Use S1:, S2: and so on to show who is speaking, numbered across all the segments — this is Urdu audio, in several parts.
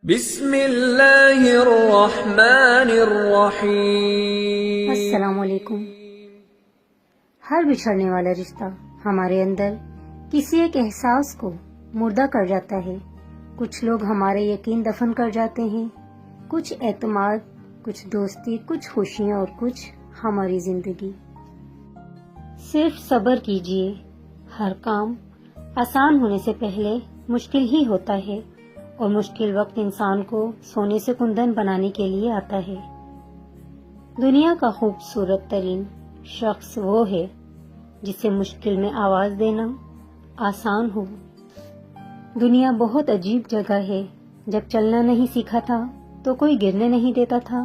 S1: بسم اللہ الرحمن الرحیم۔
S2: السلام علیکم۔ ہر بچھڑنے والا رشتہ ہمارے اندر کسی ایک احساس کو مردہ کر جاتا ہے۔ کچھ لوگ ہمارے یقین دفن کر جاتے ہیں، کچھ اعتماد، کچھ دوستی، کچھ خوشیاں اور کچھ ہماری زندگی۔ صرف صبر کیجئے، ہر کام آسان ہونے سے پہلے مشکل ہی ہوتا ہے، اور مشکل وقت انسان کو سونے سے کندن بنانے کے لیے آتا ہے۔ دنیا کا خوبصورت ترین شخص وہ ہے جسے مشکل میں آواز دینا آسان ہو۔ دنیا بہت عجیب جگہ ہے۔ جب چلنا نہیں سیکھا تھا تو کوئی گرنے نہیں دیتا تھا،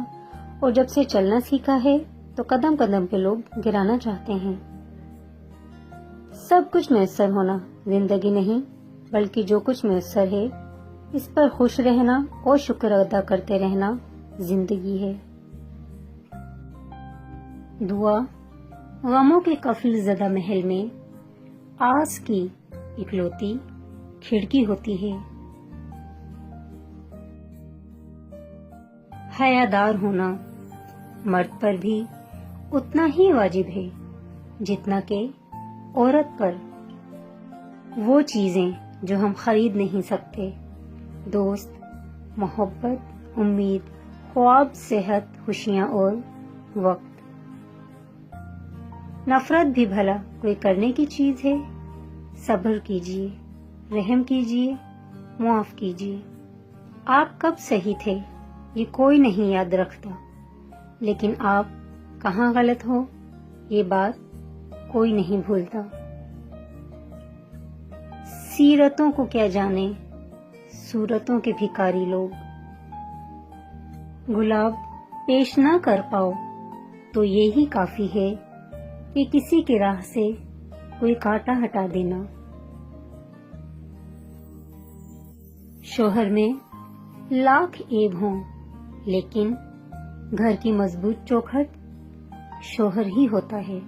S2: اور جب سے چلنا سیکھا ہے تو قدم قدم پہ لوگ گرانا چاہتے ہیں۔ سب کچھ میسر ہونا زندگی نہیں، بلکہ جو کچھ میسر ہے اس پر خوش رہنا اور شکر ادا کرتے رہنا زندگی ہے۔ دعا۔ غموں کے قفل زدہ محل میں آس کی اکلوتی کھڑکی ہوتی ہے۔ حیادار ہونا مرد پر بھی اتنا ہی واجب ہے جتنا کہ عورت پر۔ وہ چیزیں جو ہم خرید نہیں سکتے، دوست، محبت، امید، خواب، صحت، خوشیاں اور وقت۔ نفرت بھی بھلا کوئی کرنے کی چیز ہے؟ صبر کیجئے، رحم کیجئے، معاف کیجئے۔ آپ کب صحیح تھے یہ کوئی نہیں یاد رکھتا، لیکن آپ کہاں غلط ہو یہ بات کوئی نہیں بھولتا۔ سیرتوں کو کیا جانے صورتوں کے بھکاری لوگ۔ گلاب پیش نہ کر پاؤ تو یہی کافی ہے کہ کسی کی راہ سے کوئی کانٹا ہٹا دینا۔ شوہر میں لاکھ عیب ہوں، لیکن گھر کی مضبوط چوکھٹ شوہر ہی ہوتا ہے۔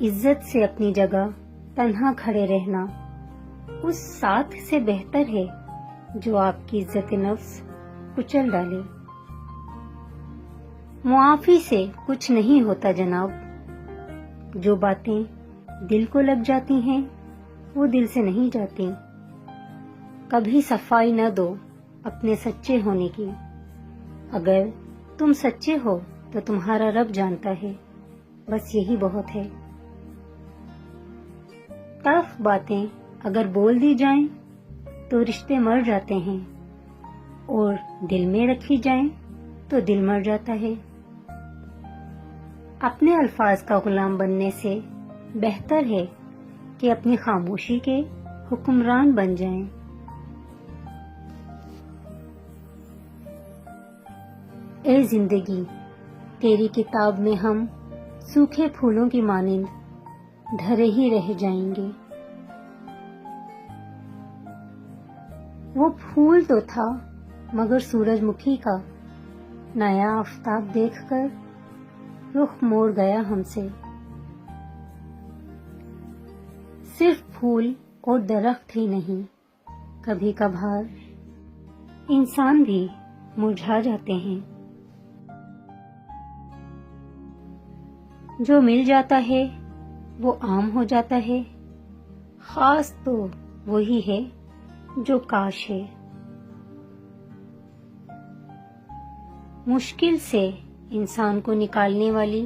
S2: عزت سے اپنی جگہ تنہا کھڑے رہنا اس ساتھ سے بہتر ہے جو آپ کی عزت نفس کچل ڈالے۔ معافی سے کچھ نہیں ہوتا جناب، جو باتیں دل کو لگ جاتی ہیں وہ دل سے نہیں جاتی۔ کبھی صفائی نہ دو اپنے سچے ہونے کی۔ اگر تم سچے ہو تو تمہارا رب جانتا ہے، بس یہی بہت ہے۔ تلخ باتیں اگر بول دی جائیں تو رشتے مر جاتے ہیں، اور دل میں رکھی جائیں تو دل مر جاتا ہے۔ اپنے الفاظ کا غلام بننے سے بہتر ہے کہ اپنی خاموشی کے حکمران بن جائیں۔ اے زندگی، تیری کتاب میں ہم سوکھے پھولوں کی مانند دھرے ہی رہ جائیں گے۔ وہ پھول تو تھا مگر سورج مکھی کا، نیا آفتاب دیکھ کر رخ موڑ گیا ہم سے۔ صرف پھول اور درخت ہی نہیں، کبھی کبھار انسان بھی مرجھا جاتے ہیں۔ جو مل جاتا ہے وہ عام ہو جاتا ہے، خاص تو وہی ہے جو کاش ہے۔ مشکل سے انسان کو نکالنے والی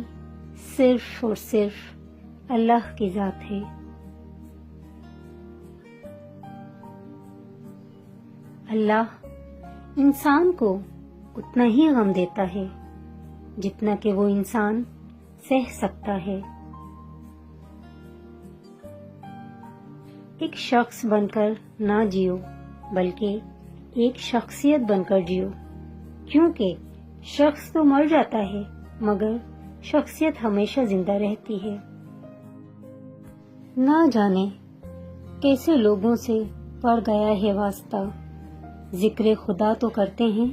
S2: صرف اور صرف اللہ کی ذات ہے۔ اللہ انسان کو اتنا ہی غم دیتا ہے جتنا کہ وہ انسان سہ سکتا ہے۔ ایک شخص بن کر نہ جیو، بلکہ ایک شخصیت بن کر جیو، کیونکہ شخص تو مر جاتا ہے مگر شخصیت ہمیشہ زندہ رہتی ہے۔ نہ جانے کیسے لوگوں سے پڑ گیا ہے واسطہ، ذکر خدا تو کرتے ہیں،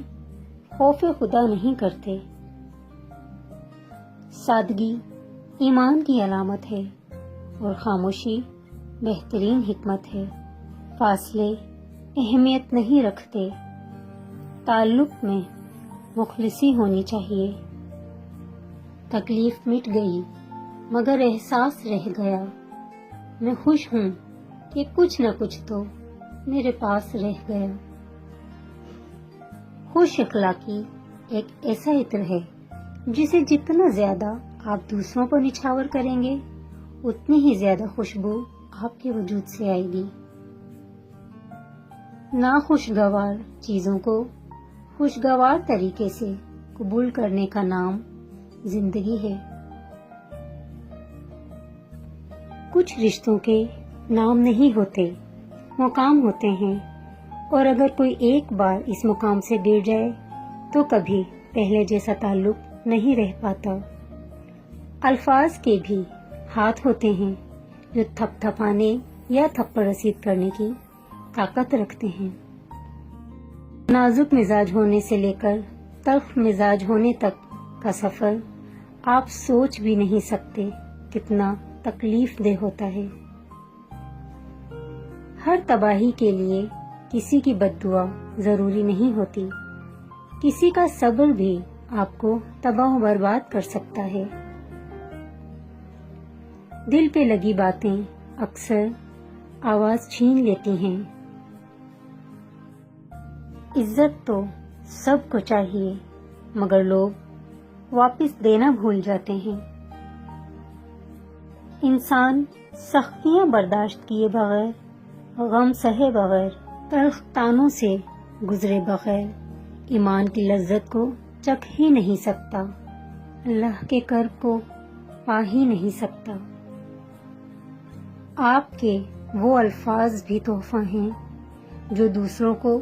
S2: خوف خدا نہیں کرتے۔ سادگی ایمان کی علامت ہے، اور خاموشی بہترین حکمت ہے۔ فاصلے اہمیت نہیں رکھتے. تعلق میں مخلصی ہونی چاہیے. تکلیف مٹ گئی مگر احساس رہ گیا. میں خوش ہوں کہ کچھ نہ کچھ تو میرے پاس رہ گیا. خوش اخلاقی ایک ایسا عطر ہے جسے جتنا زیادہ آپ دوسروں پر نچھاور کریں گے اتنی ہی زیادہ خوشبو آپ کے وجود سے آئے گی. ناخوشگوار چیزوں کو خوشگوار طریقے سے قبول کرنے کا نام زندگی ہے. کچھ رشتوں کے نام نہیں ہوتے، مقام ہوتے ہیں، اور اگر کوئی ایک بار اس مقام سے گر جائے تو کبھی پہلے جیسا تعلق نہیں رہ پاتا. الفاظ کے بھی ہاتھ ہوتے ہیں جو تھپ تھپانے یا تھپڑ رسید کرنے کی طاقت رکھتے ہیں. نازک مزاج ہونے سے لے کر تلخ مزاج ہونے تک کا سفر آپ سوچ بھی نہیں سکتے کتنا تکلیف دہ ہوتا ہے. ہر تباہی کے لیے کسی کی بد دعا ضروری نہیں ہوتی. کسی کا صبر بھی آپ کو تباہ و برباد کر سکتا ہے. دل پہ لگی باتیں اکثر آواز چھین لیتی ہیں. عزت تو سب کو چاہیے مگر لوگ واپس دینا بھول جاتے ہیں. انسان سختیاں برداشت کیے بغیر، غم سہے بغیر، تلخ تانوں سے گزرے بغیر ایمان کی لذت کو چکھ ہی نہیں سکتا، اللہ کے کرب کو پا ہی نہیں سکتا. آپ کے وہ الفاظ بھی تحفہ ہیں جو دوسروں کو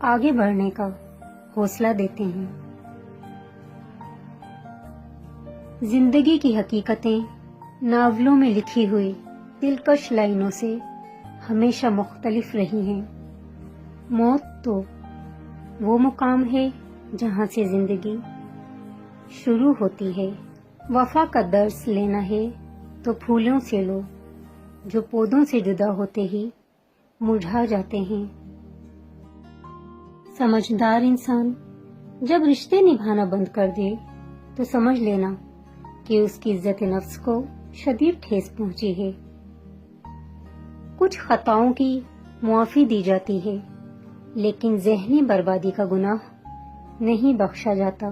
S2: آگے بڑھنے کا حوصلہ دیتے ہیں. زندگی کی حقیقتیں ناولوں میں لکھی ہوئی دلکش لائنوں سے ہمیشہ مختلف رہی ہیں. موت تو وہ مقام ہے جہاں سے زندگی شروع ہوتی ہے. وفا کا درس لینا ہے تو پھولوں سے لو جو پودوں سے جدا ہوتے ہی مرجھا جاتے ہیں. سمجھدار انسان جب رشتے نبھانا بند کر دے تو سمجھ لینا کہ اس کی عزت نفس کو شدید ٹھیس پہنچی ہے. کچھ خطاؤں کی معافی دی جاتی ہے لیکن ذہنی بربادی کا گناہ نہیں بخشا جاتا.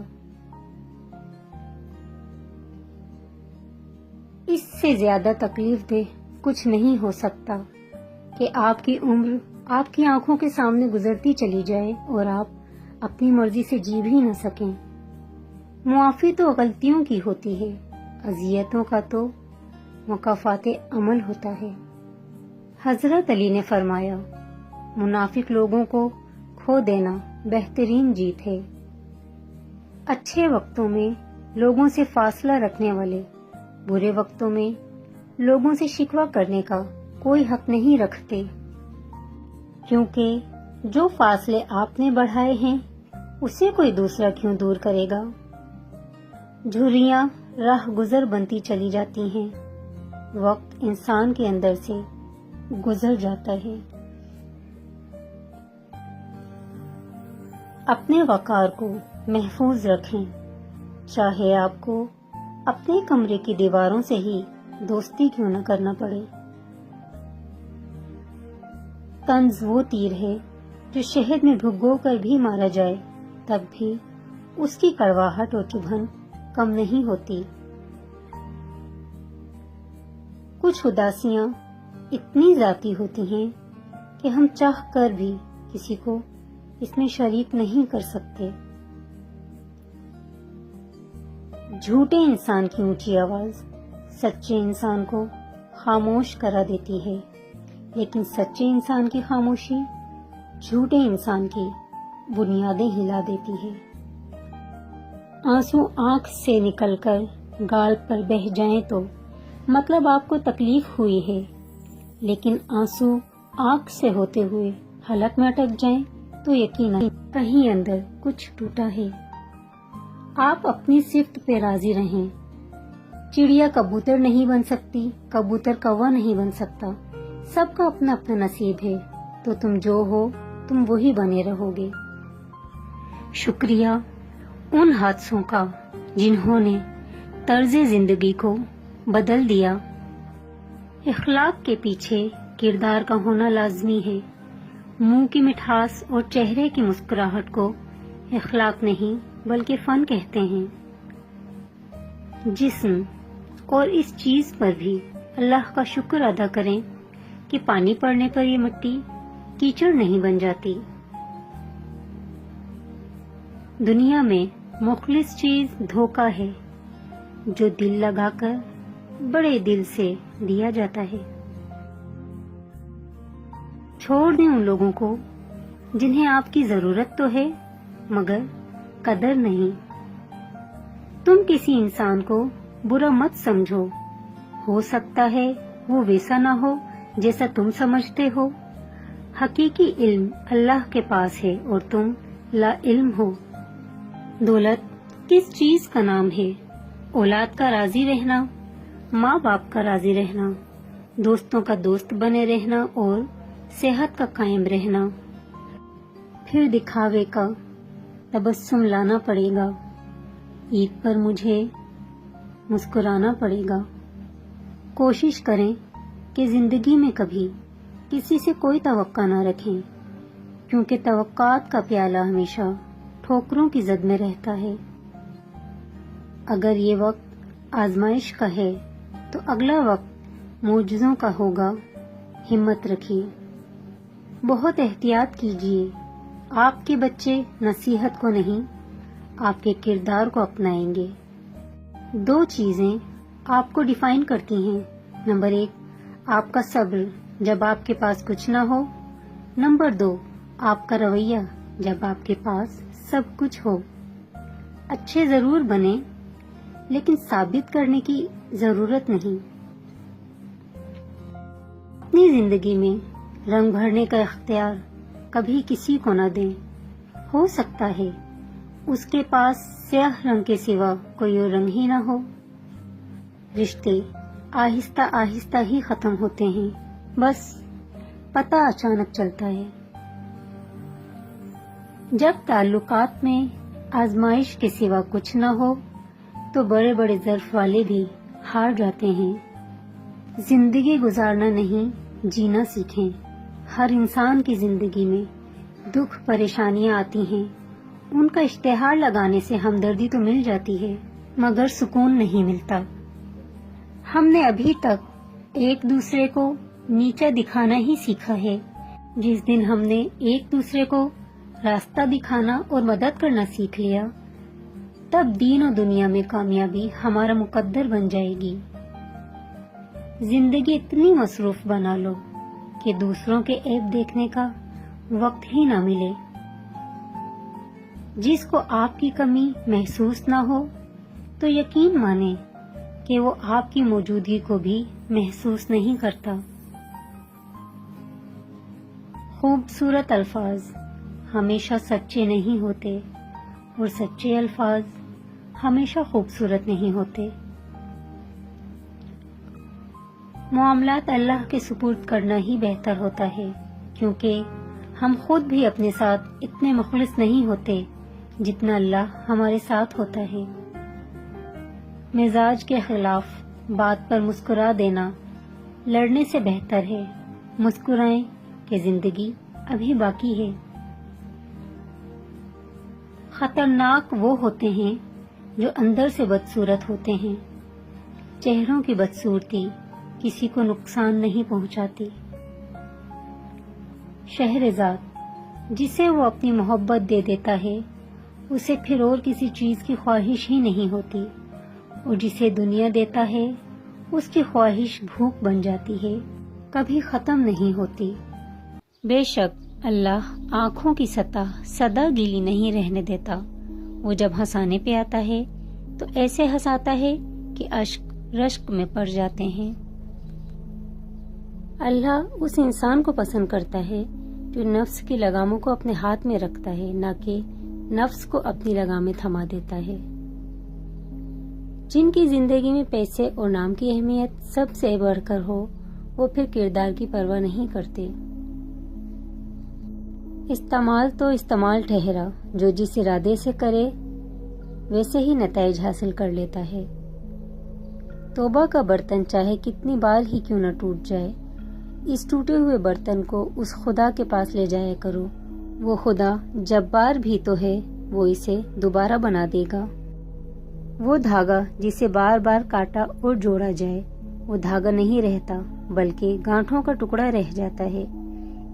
S2: اس سے زیادہ تکلیف دہ کچھ نہیں ہو سکتا کہ آپ کی عمر آپ کی آنکھوں کے سامنے گزرتی چلی جائے اور آپ اپنی مرضی سے جی بھی نہ سکیں. معافی تو غلطیوں کی ہوتی ہے، اذیتوں کا تو مکافات عمل ہوتا ہے. حضرت علی نے فرمایا، منافق لوگوں کو کھو دینا بہترین جیت ہے. اچھے وقتوں میں لوگوں سے فاصلہ رکھنے والے برے وقتوں میں لوگوں سے شکوہ کرنے کا کوئی حق نہیں رکھتے، کیونکہ جو فاصلے آپ نے بڑھائے ہیں اسے کوئی دوسرا کیوں دور کرے گا. جھریاں راہ گزر بنتی چلی جاتی ہیں، وقت انسان کے اندر سے گزر جاتا ہے. اپنے وقار کو محفوظ رکھیں، چاہے آپ کو اپنے کمرے کی دیواروں سے ہی دوستی کیوں نہ کرنا پڑے. طنز وہ تیر ہے جو شہد میں بھگو کر بھی مارا جائے تب بھی اس کی کڑواہٹ اور چبھن کم نہیں ہوتی. کچھ اداسیاں اتنی ذاتی ہوتی ہیں کہ ہم چاہ کر بھی کسی کو اس میں شریک نہیں کر سکتے. جھوٹے انسان کی اونچی آواز سچے انسان کو خاموش کرا دیتی ہے، لیکن سچے انسان کی خاموشی جھوٹے انسان کی بنیادیں ہلا دیتی ہے. آنسو آنکھ سے نکل کر گال پر بہہ جائیں تو مطلب آپ کو تکلیف ہوئی ہے، لیکن آنسو آنکھ سے ہوتے ہوئے حلق میں اٹک جائیں تو یقیناً کہیں اندر کچھ ٹوٹا ہے. آپ اپنی صفت پہ راضی رہیں. چڑیا کبوتر نہیں بن سکتی، کبوتر کوا نہیں بن سکتا. سب کا اپنا اپنا نصیب ہے، تو تم جو ہو تم وہی بنے رہو گے۔ شکریہ ان حادثوں کا جنہوں نے طرز زندگی کو بدل دیا۔ اخلاق کے پیچھے کردار کا ہونا لازمی ہے۔ منہ کی مٹھاس اور چہرے کی مسکراہٹ کو اخلاق نہیں بلکہ فن کہتے ہیں۔ جسم اور اس چیز پر بھی اللہ کا شکر ادا کریں کہ پانی پڑنے پر یہ مٹی کیچڑ نہیں بن جاتی۔ دنیا میں مخلص چیز دھوکہ ہے جو دل لگا کر بڑے دل سے دیا جاتا ہے۔ چھوڑ دیں ان لوگوں کو جنہیں آپ کی ضرورت تو ہے مگر قدر نہیں۔ تم کسی انسان کو برا مت سمجھو، ہو سکتا ہے وہ ویسا نہ ہو جیسا تم سمجھتے ہو۔ حقیقی علم اللہ کے پاس ہے اور تم لا علم ہو۔ دولت کس چیز کا نام ہے؟ اولاد کا راضی رہنا، ماں باپ کا راضی رہنا، دوستوں کا دوست بنے رہنا اور صحت کا قائم رہنا۔ پھر دکھاوے کا تبسم لانا پڑے گا، عید پر مجھے مسکرانا پڑے گا۔ کوشش کریں کہ زندگی میں کبھی کسی سے کوئی توقع نہ رکھیں، کیونکہ توقعات کا پیالہ ہمیشہ ٹھوکروں کی زد میں رہتا ہے۔ اگر یہ وقت آزمائش کا ہے تو اگلا وقت معجزوں کا ہوگا۔ ہمت رکھیے، بہت احتیاط کیجیے۔ آپ کے بچے نصیحت کو نہیں، آپ کے کردار کو اپنائیں گے۔ 2 چیزیں آپ کو ڈیفائن کرتی ہیں۔ نمبر 1 آپ کا صبر جب آپ کے پاس کچھ نہ ہو۔ نمبر 2 آپ کا رویہ جب آپ کے پاس سب کچھ ہو۔ اچھے ضرور بنیں لیکن ثابت کرنے کی ضرورت نہیں۔ اپنی زندگی میں رنگ بھرنے کا اختیار کبھی کسی کو نہ دیں۔ ہو سکتا ہے اس کے پاس سیاہ رنگ کے سوا کوئی اور رنگ ہی نہ ہو۔ رشتے آہستہ آہستہ ہی ختم ہوتے ہیں، بس پتہ اچانک چلتا ہے۔ جب تعلقات میں آزمائش کے سوا کچھ نہ ہو تو بڑے بڑے ظرف والے بھی ہار جاتے ہیں۔ زندگی گزارنا نہیں جینا سیکھیں۔ ہر انسان کی زندگی میں دکھ پریشانیاں آتی ہیں، ان کا اشتہار لگانے سے ہمدردی تو مل جاتی ہے مگر سکون نہیں ملتا۔ ہم نے ابھی تک ایک دوسرے کو نیچا دکھانا ہی سیکھا ہے۔ جس دن ہم نے ایک دوسرے کو راستہ دکھانا اور مدد کرنا سیکھ لیا، تب دین و دنیا میں کامیابی ہمارا مقدر بن جائے گی۔ زندگی اتنی مصروف بنا لو کہ دوسروں کے عیب دیکھنے کا وقت ہی نہ ملے۔ جس کو آپ کی کمی محسوس نہ ہو تو یقین مانیں کہ وہ آپ کی موجودگی کو بھی محسوس نہیں کرتا۔ خوبصورت الفاظ ہمیشہ سچے نہیں ہوتے اور سچے الفاظ ہمیشہ خوبصورت نہیں ہوتے۔ معاملات اللہ کے سپرد کرنا ہی بہتر ہوتا ہے، کیونکہ ہم خود بھی اپنے ساتھ اتنے مخلص نہیں ہوتے جتنا اللہ ہمارے ساتھ ہوتا ہے۔ مزاج کے خلاف بات پر مسکرا دینا لڑنے سے بہتر ہے۔ مسکرائیں کہ زندگی ابھی باقی ہے۔ خطرناک وہ ہوتے ہیں جو اندر سے بدصورت ہوتے ہیں۔ چہروں کی بدصورتی کسی کو نقصان نہیں پہنچاتی۔ شہرزاد جسے وہ اپنی محبت دے دیتا ہے اسے پھر اور کسی چیز کی خواہش ہی نہیں ہوتی، اور جسے دنیا دیتا ہے اس کی خواہش بھوک بن جاتی ہے، کبھی ختم نہیں ہوتی۔ بے شک اللہ آنکھوں کی سطح سدا گیلی نہیں رہنے دیتا۔ وہ جب ہنسانے پہ آتا ہے تو ایسے ہنساتا ہے کہ اشک رشک میں پڑ جاتے ہیں۔ اللہ اس انسان کو پسند کرتا ہے جو نفس کی لگاموں کو اپنے ہاتھ میں رکھتا ہے، نہ کہ نفس کو اپنی لگامیں تھما دیتا ہے۔ جن کی زندگی میں پیسے اور نام کی اہمیت سب سے بڑھ کر ہو، وہ پھر کردار کی پرواہ نہیں کرتے۔ استعمال تو استعمال ٹھہرا، جو جس ارادے سے کرے ویسے ہی نتائج حاصل کر لیتا ہے۔ توبہ کا برتن چاہے کتنی بار ہی کیوں نہ ٹوٹ جائے، اس ٹوٹے ہوئے برتن کو اس خدا کے پاس لے جایا کرو۔ وہ خدا جبار بھی تو ہے، وہ اسے دوبارہ بنا دے گا۔ وہ دھاگا جسے بار بار کاٹا اور جوڑا جائے، وہ دھاگا نہیں رہتا بلکہ گانٹھوں کا ٹکڑا رہ جاتا ہے۔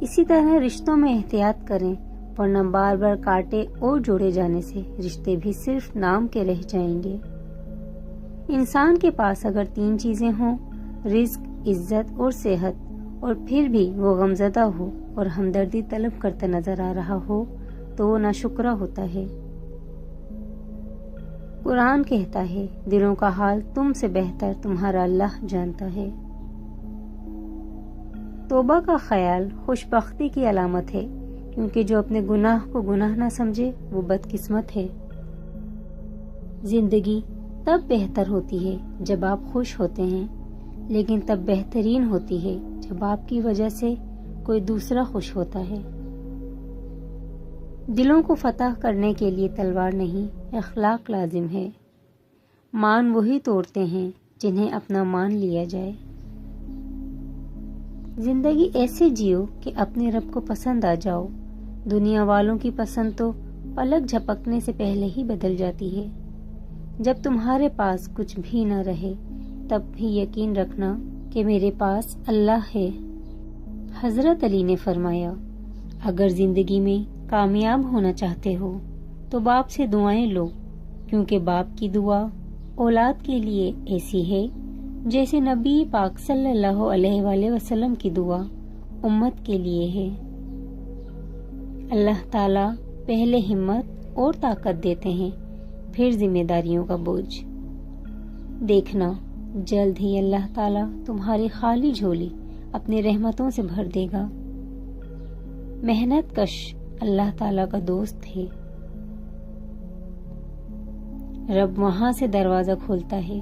S2: اسی طرح رشتوں میں احتیاط کریں، ورنہ بار بار کاٹے اور جوڑے جانے سے رشتے بھی صرف نام کے رہ جائیں گے۔ انسان کے پاس اگر 3 چیزیں ہوں، رزق، عزت اور صحت، اور پھر بھی وہ غمزدہ ہو اور ہمدردی طلب کرتا نظر آ رہا ہو تو وہ ناشکرا ہوتا ہے۔ قرآن کہتا ہے، دلوں کا حال تم سے بہتر تمہارا اللہ جانتا ہے۔ توبہ کا خیال خوش بختی کی علامت ہے، کیونکہ جو اپنے گناہ کو گناہ نہ سمجھے وہ بدقسمت ہے۔ زندگی تب بہتر ہوتی ہے جب آپ خوش ہوتے ہیں، لیکن تب بہترین ہوتی ہے جب آپ کی وجہ سے کوئی دوسرا خوش ہوتا ہے۔ دلوں کو فتح کرنے کے لیے تلوار نہیں، اخلاق لازم ہے۔ مان وہی توڑتے ہیں جنہیں اپنا مان لیا جائے۔ زندگی ایسے جیو کہ اپنے رب کو پسند آ جاؤ۔ دنیا والوں کی پسند تو پلک جھپکنے سے پہلے ہی بدل جاتی ہے۔ جب تمہارے پاس کچھ بھی نہ رہے تب بھی یقین رکھنا کہ میرے پاس اللہ ہے۔ حضرت علی نے فرمایا، اگر زندگی میں کامیاب ہونا چاہتے ہو تو باپ سے دعائیں لو، کیونکہ باپ کی دعا اولاد کے لیے ایسی ہے جیسے نبی پاک صلی اللہ علیہ وآلہ وسلم کی دعا امت کے لیے ہے۔ اللہ تعالیٰ پہلے ہمت اور طاقت دیتے ہیں، پھر ذمہ داریوں کا بوجھ۔ دیکھنا جلد ہی اللہ تعالیٰ تمہاری خالی جھولی اپنی رحمتوں سے بھر دے گا۔ محنت کش اللہ تعالیٰ کا دوست ہے۔ رب وہاں سے دروازہ کھولتا ہے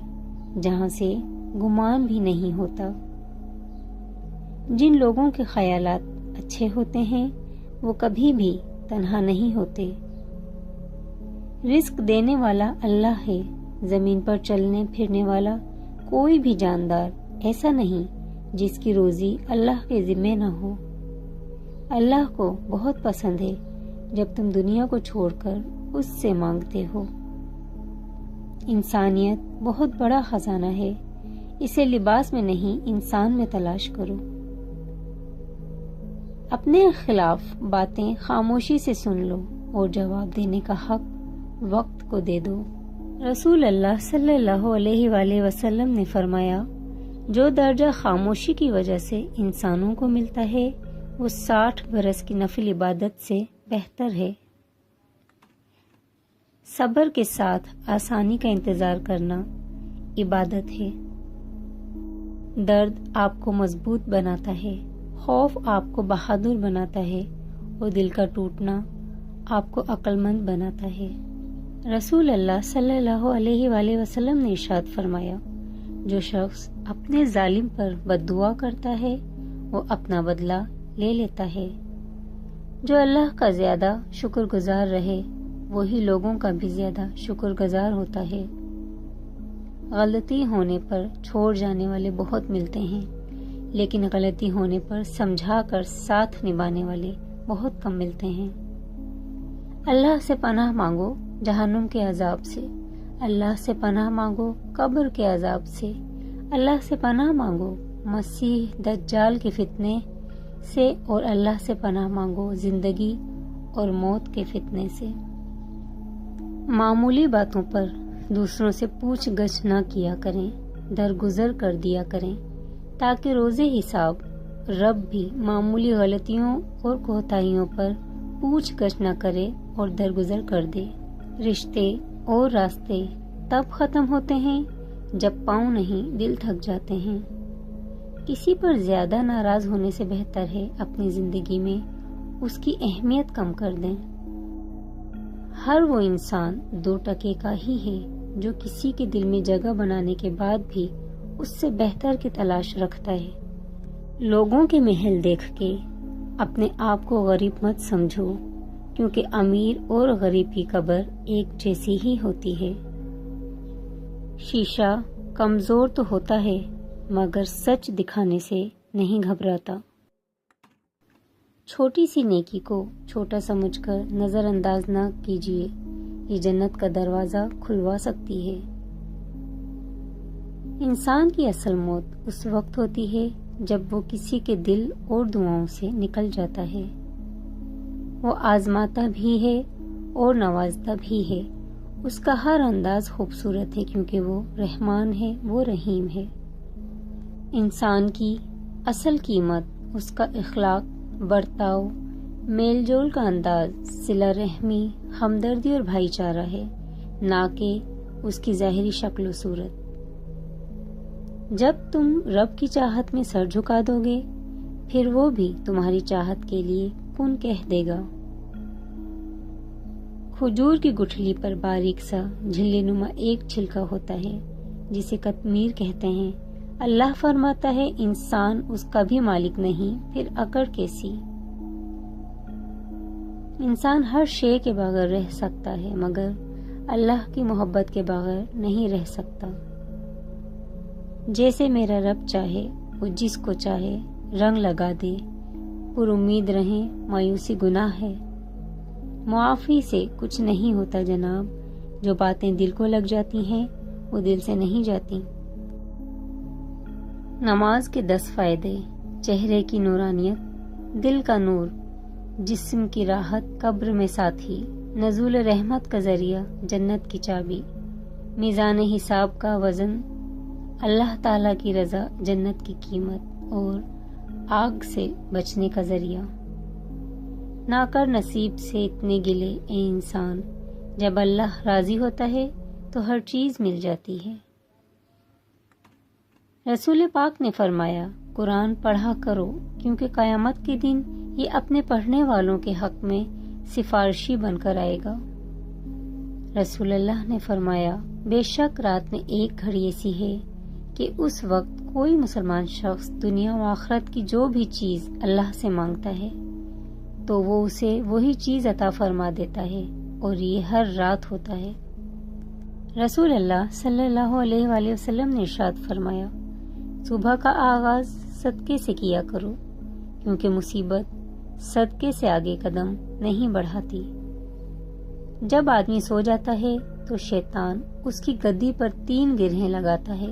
S2: جہاں سے گمان بھی نہیں ہوتا۔ جن لوگوں کے خیالات اچھے ہوتے ہیں وہ کبھی بھی تنہا نہیں ہوتے۔ رزق دینے والا اللہ ہے، زمین پر چلنے پھرنے والا کوئی بھی جاندار ایسا نہیں جس کی روزی اللہ کے ذمہ نہ ہو۔ اللہ کو بہت پسند ہے جب تم دنیا کو چھوڑ کر اس سے مانگتے ہو۔ انسانیت بہت بڑا خزانہ ہے، اسے لباس میں نہیں انسان میں تلاش کرو۔ اپنے خلاف باتیں خاموشی سے سن لو اور جواب دینے کا حق وقت کو دے دو۔ رسول اللہ صلی اللہ علیہ وآلہ وسلم نے فرمایا، جو درجہ خاموشی کی وجہ سے انسانوں کو ملتا ہے وہ 60 برس کی نفل عبادت سے بہتر ہے۔ صبر کے ساتھ آسانی کا انتظار کرنا عبادت ہے۔ درد آپ کو مضبوط بناتا ہے، خوف آپ کو بہادر بناتا ہے اور دل کا ٹوٹنا آپ کو عقل مند بناتا ہے۔ رسول اللہ صلی اللہ علیہ وآلہ وسلم نے ارشاد فرمایا، جو شخص اپنے ظالم پر بد دعا کرتا ہے وہ اپنا بدلہ لے لیتا ہے۔ جو اللہ کا زیادہ شکر گزار رہے وہی لوگوں کا بھی زیادہ شکر گزار ہوتا ہے۔ غلطی ہونے پر چھوڑ جانے والے بہت ملتے ہیں، لیکن غلطی ہونے پر سمجھا کر ساتھ نبھانے والے بہت کم ملتے ہیں۔ اللہ سے پناہ مانگو جہنم کے عذاب سے، اللہ سے پناہ مانگو قبر کے عذاب سے، اللہ سے پناہ مانگو مسیح دجال کے فتنے سے، اور اللہ سے پناہ مانگو زندگی اور موت کے فتنے سے۔ معمولی باتوں پر دوسروں سے پوچھ گچھ نہ کیا کریں، درگزر کر دیا کریں، تاکہ روز حساب رب بھی معمولی غلطیوں اور کوتاہیوں پر پوچھ گچھ نہ کرے اور درگزر کر دے۔ رشتے اور راستے تب ختم ہوتے ہیں جب پاؤں نہیں دل تھک جاتے ہیں۔ کسی پر زیادہ ناراض ہونے سے بہتر ہے اپنی زندگی میں اس کی اہمیت کم کر دیں۔ ہر وہ انسان 2 ٹکے کا ہی ہے جو کسی کے دل میں جگہ بنانے کے بعد بھی اس سے بہتر کی تلاش رکھتا ہے۔ لوگوں کے محل دیکھ کے اپنے آپ کو غریب مت سمجھو، کیونکہ امیر اور غریب کی قبر ایک جیسی ہی ہوتی ہے۔ شیشہ کمزور تو ہوتا ہے مگر سچ دکھانے سے نہیں گھبراتا۔ چھوٹی سی نیکی کو چھوٹا سمجھ کر نظر انداز نہ کیجیے، یہ جنت کا دروازہ کھلوا سکتی ہے۔ انسان کی اصل موت اس وقت ہوتی ہے جب وہ کسی کے دل اور دعاؤں سے نکل جاتا ہے۔ وہ آزماتا بھی ہے اور نوازتا بھی ہے۔ اس کا ہر انداز خوبصورت ہے کیونکہ وہ رحمان ہے، وہ رحیم ہے۔ انسان کی اصل قیمت اس کا اخلاق، برتاؤ، میل جول کا انداز، صلہ رحمی، ہمدردی اور بھائی چارہ ہے، نہ کہ اس کی ظاہری شکل و صورت۔ جب تم رب کی چاہت میں سر جھکا دو گے، پھر وہ بھی تمہاری چاہت کے لیے کن کہہ دے گا۔ کھجور کی گٹھلی پر باریک سا جھلی نما ایک چھلکا ہوتا ہے جسے قطمیر کہتے ہیں۔ اللہ فرماتا ہے انسان اس کا بھی مالک نہیں، پھر اکڑ کیسی؟ انسان ہر شے کے بغیر رہ سکتا ہے مگر اللہ کی محبت کے بغیر نہیں رہ سکتا۔ جیسے میرا رب چاہے وہ جس کو چاہے رنگ لگا دے، پر امید رہیں مایوسی گناہ ہے۔ معافی سے کچھ نہیں ہوتا جناب، جو باتیں دل کو لگ جاتی ہیں وہ دل سے نہیں جاتی۔ نماز کے 10 فائدے: چہرے کی نورانیت، دل کا نور، جسم کی راحت، قبر میں ساتھی، نزول رحمت کا ذریعہ، جنت کی چابی، میزان حساب کا وزن، اللہ تعالیٰ کی رضا، جنت کی قیمت، اور آگ سے بچنے کا ذریعہ۔ نہ کر نصیب سے اتنے گلے اے انسان، جب اللہ راضی ہوتا ہے تو ہر چیز مل جاتی ہے۔ رسول پاک نے فرمایا، قرآن پڑھا کرو کیونکہ قیامت کے دن یہ اپنے پڑھنے والوں کے حق میں سفارشی بن کر آئے گا۔ رسول اللہ نے فرمایا، بے شک رات میں ایک گھڑی ایسی ہے کہ اس وقت کوئی مسلمان شخص دنیا و آخرت کی جو بھی چیز اللہ سے مانگتا ہے تو وہ اسے وہی چیز عطا فرما دیتا ہے، اور یہ ہر رات ہوتا ہے۔ رسول اللہ صلی اللہ علیہ وآلہ وسلم نے ارشاد فرمایا، صبح کا آغاز صدقے سے کیا کرو کیونکہ مصیبت صدقے سے آگے قدم نہیں بڑھاتی۔ جب آدمی سو جاتا ہے تو شیطان اس کی گدی پر 3 گرہیں لگاتا ہے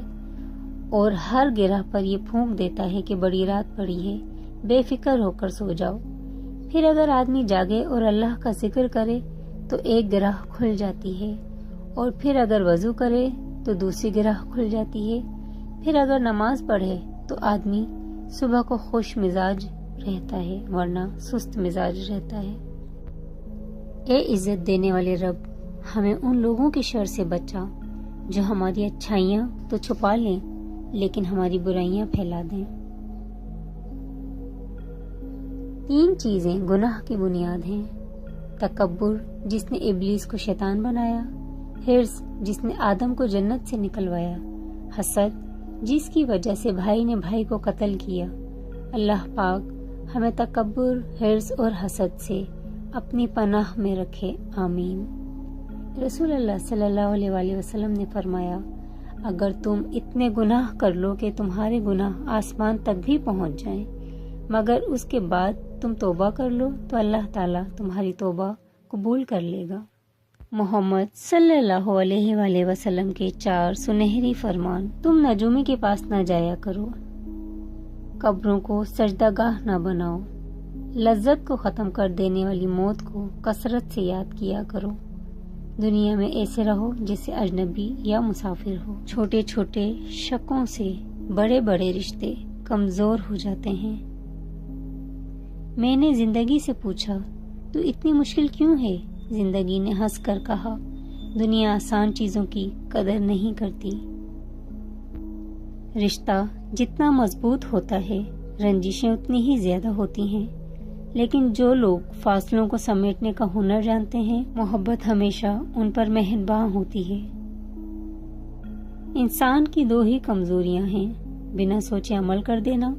S2: اور ہر گرہ پر یہ پھونک دیتا ہے کہ بڑی رات پڑی ہے، بے فکر ہو کر سو جاؤ۔ پھر اگر آدمی جاگے اور اللہ کا ذکر کرے تو ایک گرہ کھل جاتی ہے، اور پھر اگر وضو کرے تو دوسری گرہ کھل جاتی ہے۔ پھر اگر نماز پڑھے تو آدمی صبح کو خوش مزاج رہتا ہے ورنہ سست مزاج رہتا ہے۔ اے عزت دینے والے رب، ہمیں ان لوگوں کی شر سے بچا جو ہماری اچھائیاں تو چھپا لیں لیکن ہماری برائیاں پھیلا دیں۔ 3 چیزیں گناہ کی بنیاد ہیں: تکبر جس نے ابلیس کو شیطان بنایا، حرص جس نے آدم کو جنت سے نکلوایا، حسد جس کی وجہ سے بھائی نے بھائی کو قتل کیا۔ اللہ پاک ہمیں تکبر، حرص اور حسد سے اپنی پناہ میں رکھے، آمین۔ رسول اللہ صلی اللہ علیہ وآلہ وسلم نے فرمایا، اگر تم اتنے گناہ کر لو کہ تمہارے گناہ آسمان تک بھی پہنچ جائیں مگر اس کے بعد تم توبہ کر لو تو اللہ تعالیٰ تمہاری توبہ قبول کر لے گا۔ محمد صلی اللہ علیہ وآلہ وسلم کے 4 سنہری فرمان: تم نجومی کے پاس نہ جایا کرو، قبروں کو سجدہ گاہ نہ بناؤ، لذت کو ختم کر دینے والی موت کو کثرت سے یاد کیا کرو، دنیا میں ایسے رہو جیسے اجنبی یا مسافر ہو۔ چھوٹے چھوٹے شکوں سے بڑے بڑے رشتے کمزور ہو جاتے ہیں۔ میں نے زندگی سے پوچھا، تو اتنی مشکل کیوں ہے؟ زندگی نے ہنس کر کہا، دنیا آسان چیزوں کی قدر نہیں کرتی۔ رشتہ جتنا مضبوط ہوتا ہے رنجشیں اتنی ہی زیادہ ہوتی ہیں، لیکن جو لوگ فاصلوں کو سمیٹنے کا ہنر جانتے ہیں محبت ہمیشہ ان پر مہرباں ہوتی ہے۔ انسان کی 2 ہی کمزوریاں ہیں: بنا سوچے عمل کر دینا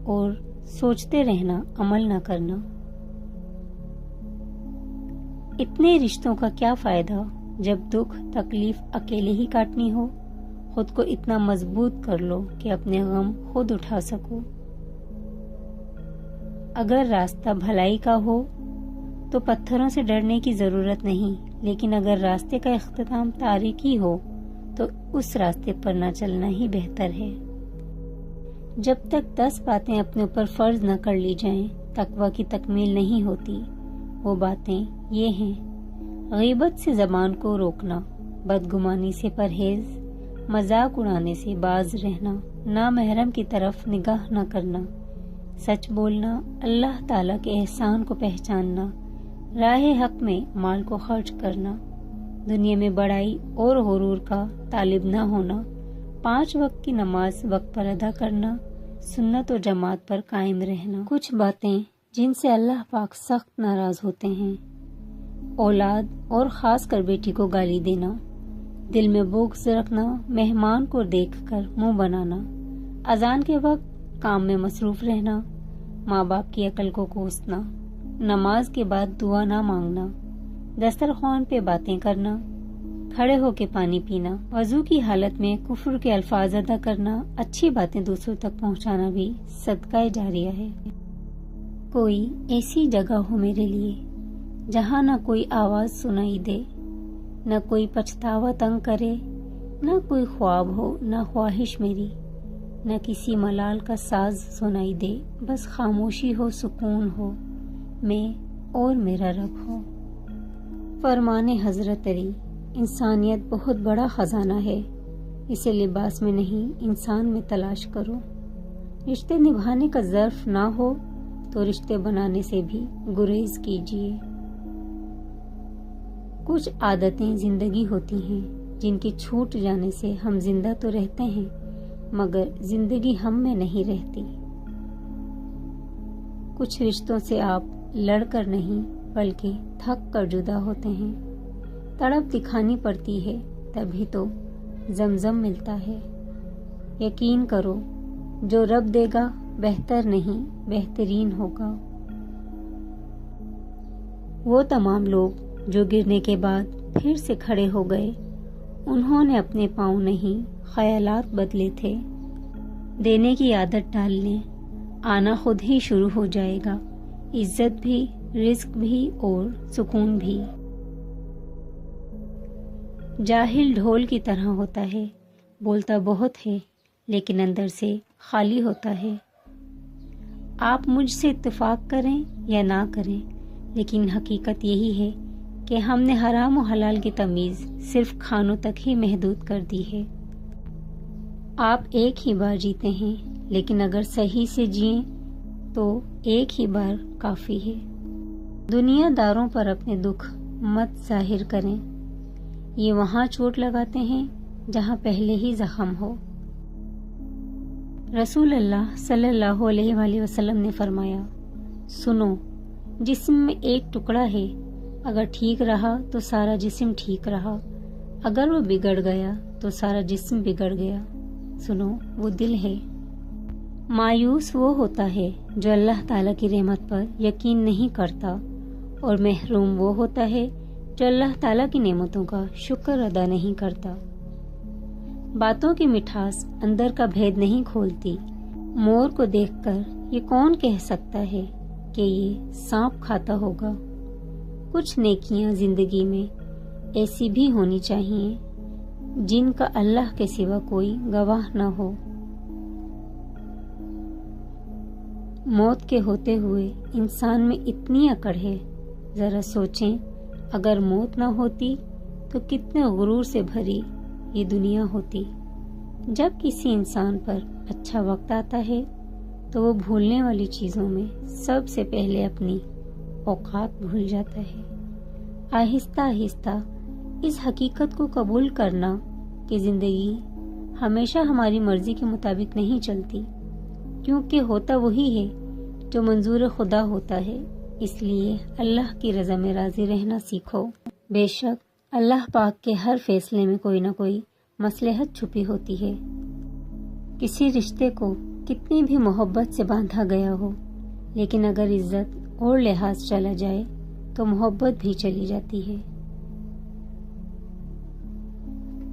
S2: اور سوچتے رہنا، عمل نہ کرنا۔ اتنے رشتوں کا کیا فائدہ جب دکھ تکلیف اکیلے ہی کاٹنی ہو؟ خود کو اتنا مضبوط کر لو کہ اپنے غم خود اٹھا سکو۔ اگر راستہ بھلائی کا ہو تو پتھروں سے ڈرنے کی ضرورت نہیں، لیکن اگر راستے کا اختتام تاریکی ہو تو اس راستے پر نہ چلنا ہی بہتر ہے۔ جب تک 10 باتیں اپنے اوپر فرض نہ کر لی جائیں، تقویٰ کی تکمیل نہیں ہوتی۔ وہ باتیں یہ ہیں: غیبت سے زبان کو روکنا، بدگمانی سے پرہیز، مذاق اڑانے سے باز رہنا، نامحرم کی طرف نگاہ نہ کرنا، سچ بولنا، اللہ تعالیٰ کے احسان کو پہچاننا، راہ حق میں مال کو خرچ کرنا، دنیا میں بڑائی اور غرور کا طالب نہ ہونا، 5 وقت کی نماز وقت پر ادا کرنا، سنت و جماعت پر قائم رہنا۔ کچھ باتیں جن سے اللہ پاک سخت ناراض ہوتے ہیں: اولاد اور خاص کر بیٹی کو گالی دینا، دل میں بغض رکھنا، مہمان کو دیکھ کر منہ بنانا، اذان کے وقت کام میں مصروف رہنا، ماں باپ کی عقل کو کوسنا، نماز کے بعد دعا نہ مانگنا، دسترخوان پہ باتیں کرنا، کھڑے ہو کے پانی پینا، وضو کی حالت میں کفر کے الفاظ ادا کرنا، اچھی باتیں دوسروں تک پہنچانا بھی صدقہ جاریہ ہے۔ کوئی ایسی جگہ ہو میرے لیے جہاں نہ کوئی آواز سنائی دے، نہ کوئی پچھتاوا تنگ کرے، نہ کوئی خواب ہو، نہ خواہش میری، نہ کسی ملال کا ساز سنائی دے، بس خاموشی ہو، سکون ہو، میں اور میرا رب ہو۔ فرمان حضرت علی: انسانیت بہت بڑا خزانہ ہے، اسے لباس میں نہیں انسان میں تلاش کرو۔ رشتے نبھانے کا ظرف نہ ہو تو رشتے بنانے سے بھی گریز کیجیے۔ کچھ عادتیں زندگی ہوتی ہیں جن کی چھوٹ جانے سے ہم زندہ تو رہتے ہیں مگر زندگی ہم میں نہیں رہتی۔ کچھ رشتوں سے آپ لڑ کر نہیں بلکہ تھک کر جدا ہوتے ہیں، تڑپ دکھانی پڑتی ہے تبھی تو زمزم ملتا ہے۔ یقین کرو جو رب دے گا بہتر نہیں بہترین ہوگا۔ وہ تمام لوگ جو گرنے کے بعد پھر سے کھڑے ہو گئے، انہوں نے اپنے پاؤں نہیں خیالات بدلے تھے۔ دینے کی عادت ڈال لیں، آنا خود ہی شروع ہو جائے گا، عزت بھی، رزق بھی اور سکون بھی۔ جاہل ڈھول کی طرح ہوتا ہے، بولتا بہت ہے لیکن اندر سے خالی ہوتا ہے۔ آپ مجھ سے اتفاق کریں یا نہ کریں، لیکن حقیقت یہی ہے کہ ہم نے حرام و حلال کی تمیز صرف کھانوں تک ہی محدود کر دی ہے۔ آپ ایک ہی بار جیتے ہیں، لیکن اگر صحیح سے جئیں تو ایک ہی بار کافی ہے۔ دنیا داروں پر اپنے دکھ مت ظاہر کریں، یہ وہاں چوٹ لگاتے ہیں جہاں پہلے ہی زخم ہو۔ رسول اللہ صلی اللہ علیہ وآلہ وسلم نے فرمایا: سنو، جسم میں ایک ٹکڑا ہے، اگر ٹھیک رہا تو سارا جسم ٹھیک رہا، اگر وہ بگڑ گیا تو سارا جسم بگڑ گیا۔ سنو، وہ دل ہے۔ مایوس وہ ہوتا ہے جو اللہ تعالیٰ کی رحمت پر یقین نہیں کرتا، اور محروم وہ ہوتا ہے جو اللہ تعالیٰ کی نعمتوں کا شکر ادا نہیں کرتا۔ باتوں کی مٹھاس اندر کا بھید نہیں کھولتی۔ مور کو دیکھ کر یہ کون کہہ سکتا ہے کہ یہ سانپ کھاتا ہوگا؟ کچھ نیکیاں زندگی میں ایسی بھی ہونی چاہیے جن کا اللہ کے سوا کوئی گواہ نہ ہو۔ موت کے ہوتے ہوئے انسان میں اتنی اکڑ ہے، ذرا سوچیں اگر موت نہ ہوتی تو کتنے غرور سے بھری یہ دنیا ہوتی۔ جب کسی انسان پر اچھا وقت آتا ہے تو وہ بھولنے والی چیزوں میں سب سے پہلے اپنی اوقات بھول جاتا ہے۔ آہستہ آہستہ اس حقیقت کو قبول کرنا کہ زندگی ہمیشہ ہماری مرضی کے مطابق نہیں چلتی، کیونکہ ہوتا وہی ہے جو منظور خدا ہوتا ہے۔ اس لیے اللہ کی رضا میں راضی رہنا سیکھو۔ بے شک اللہ پاک کے ہر فیصلے میں کوئی نہ کوئی مصلحت چھپی ہوتی ہے۔ کسی رشتے کو کتنی بھی محبت سے باندھا گیا ہو، لیکن اگر عزت اور لحاظ چلا جائے تو محبت بھی چلی جاتی ہے۔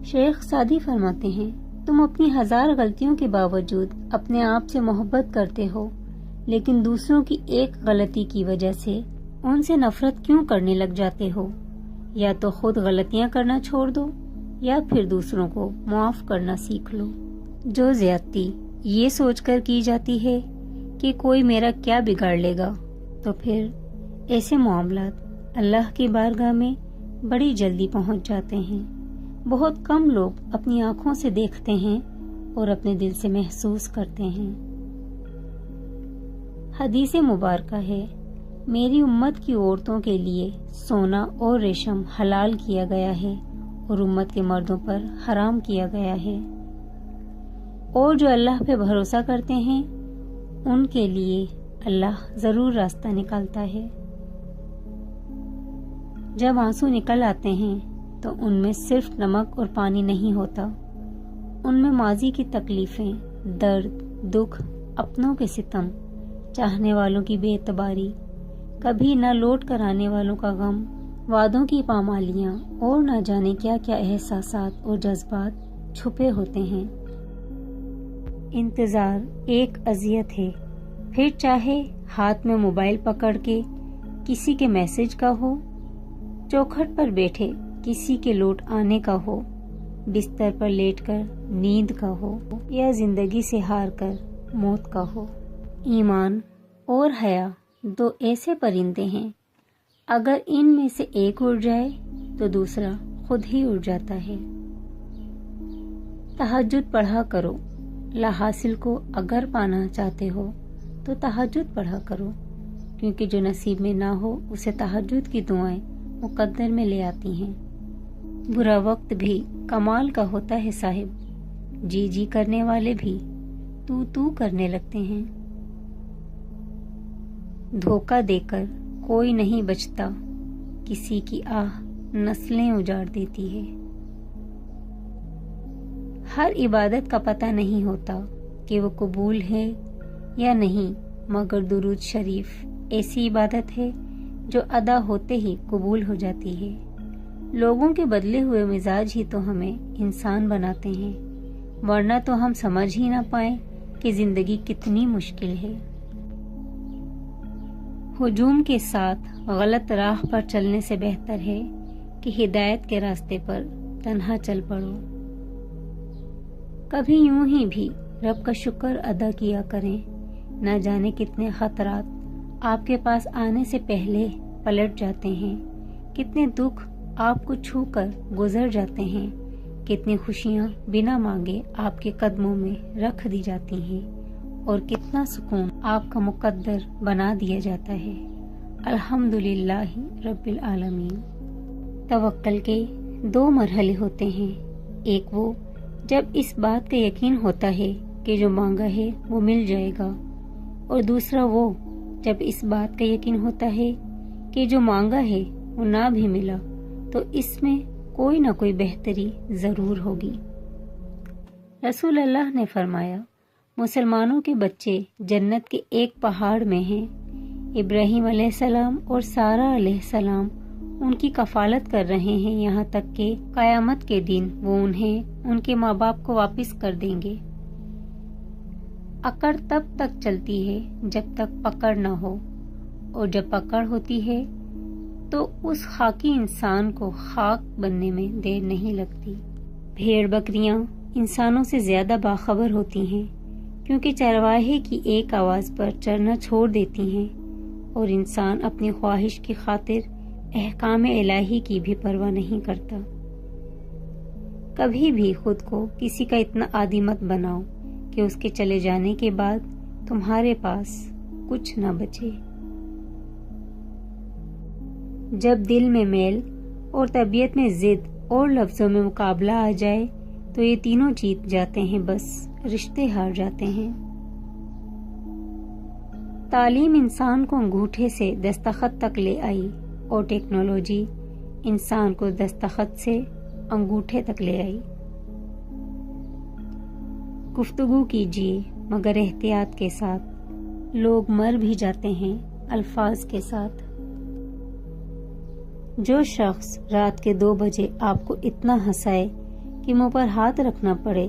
S2: شیخ سعدی فرماتے ہیں، تم اپنی 1000 غلطیوں کے باوجود اپنے آپ سے محبت کرتے ہو، لیکن دوسروں کی ایک غلطی کی وجہ سے ان سے نفرت کیوں کرنے لگ جاتے ہو؟ یا تو خود غلطیاں کرنا چھوڑ دو یا پھر دوسروں کو معاف کرنا سیکھ لو۔ جو زیادتی یہ سوچ کر کی جاتی ہے کہ کوئی میرا کیا بگاڑ لے گا، تو پھر ایسے معاملات اللہ کی بارگاہ میں بڑی جلدی پہنچ جاتے ہیں۔ بہت کم لوگ اپنی آنکھوں سے دیکھتے ہیں اور اپنے دل سے محسوس کرتے ہیں۔ حدیث مبارکہ ہے، میری امت کی عورتوں کے لیے سونا اور ریشم حلال کیا گیا ہے اور امت کے مردوں پر حرام کیا گیا ہے، اور جو اللہ پہ بھروسہ کرتے ہیں ان کے لیے اللہ ضرور راستہ نکالتا ہے۔ جب آنسو نکل آتے ہیں تو ان میں صرف نمک اور پانی نہیں ہوتا، ان میں ماضی کی تکلیفیں، درد، دکھ، اپنوں کے ستم، چاہنے والوں کی بے اعتباری، کبھی نہ لوٹ کر آنے والوں کا غم، وعدوں کی پامالیاں اور نہ جانے کیا کیا احساسات اور جذبات چھپے ہوتے ہیں۔ انتظار ایک اذیت ہے، پھر چاہے ہاتھ میں موبائل پکڑ کے کسی کے میسج کا ہو، چوکھٹ پر بیٹھے کسی کے لوٹ آنے کا ہو، بستر پر لیٹ کر نیند کا ہو، یا زندگی سے ہار کر موت کا ہو۔ ایمان اور حیا 2 ایسے پرندے ہیں، اگر ان میں سے ایک اڑ جائے تو دوسرا خود ہی اڑ جاتا ہے۔ تہجد پڑھا کرو، لا حاصل کو اگر پانا چاہتے ہو تو تہجد پڑھا کرو، کیونکہ جو نصیب میں نہ ہو اسے تہجد کی دعائیں مقدر میں لے آتی ہیں۔ برا وقت بھی کمال کا ہوتا ہے صاحب، جی جی کرنے والے بھی تو کرنے لگتے ہیں۔ دھوکہ دے کر کوئی نہیں بچتا، کسی کی آہ نسلیں اجاڑ دیتی ہے۔ ہر عبادت کا پتہ نہیں ہوتا کہ وہ قبول ہے یا نہیں، مگر درود شریف ایسی عبادت ہے جو ادا ہوتے ہی قبول ہو جاتی ہے۔ لوگوں کے بدلے ہوئے مزاج ہی تو ہمیں انسان بناتے ہیں، ورنہ تو ہم سمجھ ہی نہ پائیں کہ زندگی کتنی مشکل ہے۔ ہجوم کے ساتھ غلط راہ پر چلنے سے بہتر ہے کہ ہدایت کے راستے پر تنہا چل پڑو۔ کبھی یوں ہی بھی رب کا شکر ادا کیا کریں، نہ جانے کتنے خطرات آپ کے پاس آنے سے پہلے پلٹ جاتے ہیں، کتنے دکھ آپ کو چھو کر گزر جاتے ہیں، کتنی خوشیاں بنا مانگے آپ کے قدموں میں رکھ دی جاتی ہیں، اور کتنا سکون آپ کا مقدر بنا دیا جاتا ہے۔ الحمدللہ رب العالمین۔ توکل کے 2 مرحلے ہوتے ہیں، ایک وہ جب اس بات کا یقین ہوتا ہے کہ جو مانگا ہے وہ مل جائے گا، اور دوسرا وہ جب اس بات کا یقین ہوتا ہے کہ جو مانگا ہے وہ نہ بھی ملا تو اس میں کوئی نہ کوئی بہتری ضرور ہوگی۔ رسول اللہ نے فرمایا، مسلمانوں کے بچے جنت کے ایک پہاڑ میں ہیں، ابراہیم علیہ السلام اور سارہ علیہ السلام ان کی کفالت کر رہے ہیں، یہاں تک کہ قیامت کے دن وہ انہیں ان کے ماں باپ کو واپس کر دیں گے۔ اکڑ تب تک چلتی ہے جب تک پکڑ نہ ہو، اور جب پکڑ ہوتی ہے تو اس خاکی انسان کو خاک بننے میں دیر نہیں لگتی۔ بھیڑ بکریاں انسانوں سے زیادہ باخبر ہوتی ہیں، کیونکہ چرواہے کی ایک آواز پر چرنا چھوڑ دیتی ہیں، اور انسان اپنی خواہش کی خاطر احکام الہی کی بھی پرواہ نہیں کرتا۔ کبھی بھی خود کو کسی کا اتنا عادی مت بناؤ کہ اس کے چلے جانے کے بعد تمہارے پاس کچھ نہ بچے۔ جب دل میں میل اور طبیعت میں ضد اور لفظوں میں مقابلہ آ جائے تو یہ تینوں جیت جاتے ہیں، بس رشتے ہار جاتے ہیں۔ تعلیم انسان کو انگوٹھے سے دستخط تک لے آئی، اور ٹیکنالوجی انسان کو دستخط سے انگوٹھے تک لے آئی۔ گفتگو کیجیے مگر احتیاط کے ساتھ۔ لوگ مر بھی جاتے ہیں الفاظ کے ساتھ۔ جو شخص رات کے 2 بجے آپ کو اتنا ہنسائے کہ منہ پر ہاتھ رکھنا پڑے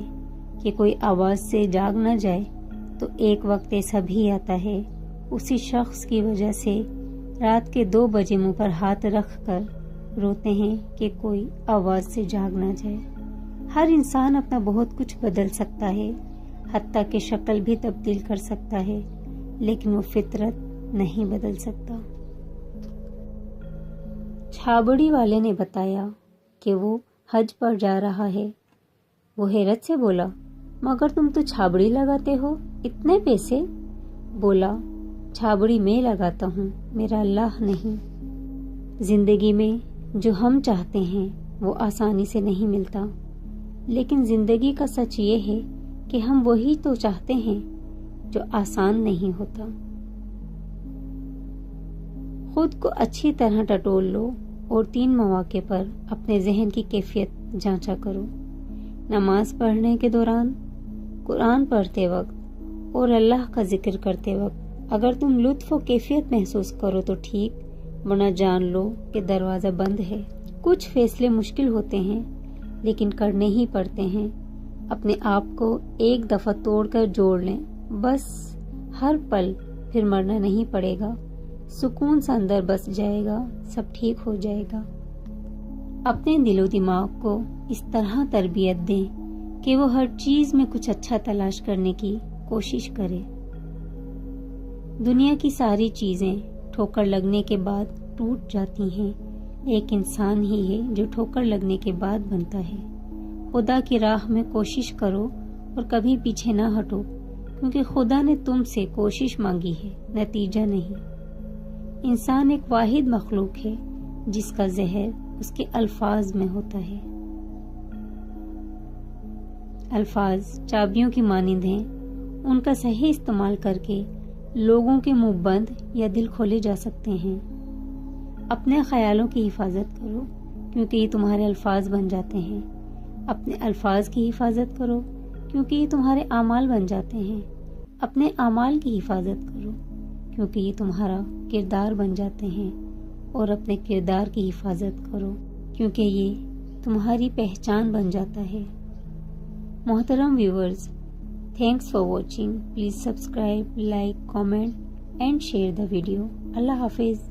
S2: کہ کوئی آواز سے جاگ نہ جائے، تو ایک وقت ایسا بھی آتا ہے اسی شخص کی وجہ سے رات کے 2 بجے منہ پر ہاتھ رکھ کر روتے ہیں کہ کوئی آواز سے جاگ نہ جائے۔ ہر انسان اپنا بہت کچھ بدل سکتا ہے، حتیٰ کہ شکل بھی تبدیل کر سکتا ہے، لیکن وہ فطرت نہیں بدل سکتا۔ چھابڑی والے نے بتایا کہ وہ حج پر جا رہا ہے۔ وہ حیرت سے بولا، مگر تم تو چھابڑی لگاتے ہو، اتنے پیسے؟ بولا، چھابڑی میں لگاتا ہوں، میرا اللہ نہیں۔ زندگی میں جو ہم چاہتے ہیں وہ آسانی سے نہیں ملتا، لیکن زندگی کا سچ یہ ہے کہ ہم وہی تو چاہتے ہیں جو آسان نہیں ہوتا۔ خود کو اچھی طرح ٹٹول لو اور 3 مواقع پر اپنے ذہن کی کیفیت جانچا کرو: نماز پڑھنے کے دوران، قرآن پڑھتے وقت اور اللہ کا ذکر کرتے وقت۔ اگر تم لطف و کیفیت محسوس کرو تو ٹھیک، ورنہ جان لو کہ دروازہ بند ہے۔ کچھ فیصلے مشکل ہوتے ہیں لیکن کرنے ہی پڑتے ہیں۔ اپنے آپ کو ایک دفعہ توڑ کر جوڑ لیں، بس ہر پل پھر مرنا نہیں پڑے گا، سکون سا اندر بس جائے گا، سب ٹھیک ہو جائے گا۔ اپنے دل و دماغ کو اس طرح تربیت دیں کہ وہ ہر چیز میں کچھ اچھا تلاش کرنے کی کوشش کرے۔ دنیا کی ساری چیزیں ٹھوکر لگنے کے بعد ٹوٹ جاتی ہیں، ایک انسان ہی ہے جو ٹھوکر لگنے کے بعد بنتا ہے۔ خدا کی راہ میں کوشش کرو اور کبھی پیچھے نہ ہٹو، کیونکہ خدا نے تم سے کوشش مانگی ہے، نتیجہ نہیں۔ انسان ایک واحد مخلوق ہے جس کا زہر اس کے الفاظ میں ہوتا ہے۔ الفاظ چابیوں کی مانند ہیں، ان کا صحیح استعمال کر کے لوگوں کے منہ بند یا دل کھولے جا سکتے ہیں۔ اپنے خیالوں کی حفاظت کرو، کیونکہ یہ تمہارے الفاظ بن جاتے ہیں۔ اپنے الفاظ کی حفاظت کرو، کیونکہ یہ تمہارے اعمال بن جاتے ہیں۔ اپنے اعمال کی حفاظت کرو، کیونکہ یہ تمہارا کردار بن جاتے ہیں۔ اور اپنے کردار کی حفاظت کرو، کیونکہ یہ تمہاری پہچان بن جاتا ہے۔ محترم viewers, thanks for watching. Please subscribe, like, comment and share the video. اللہ حافظ۔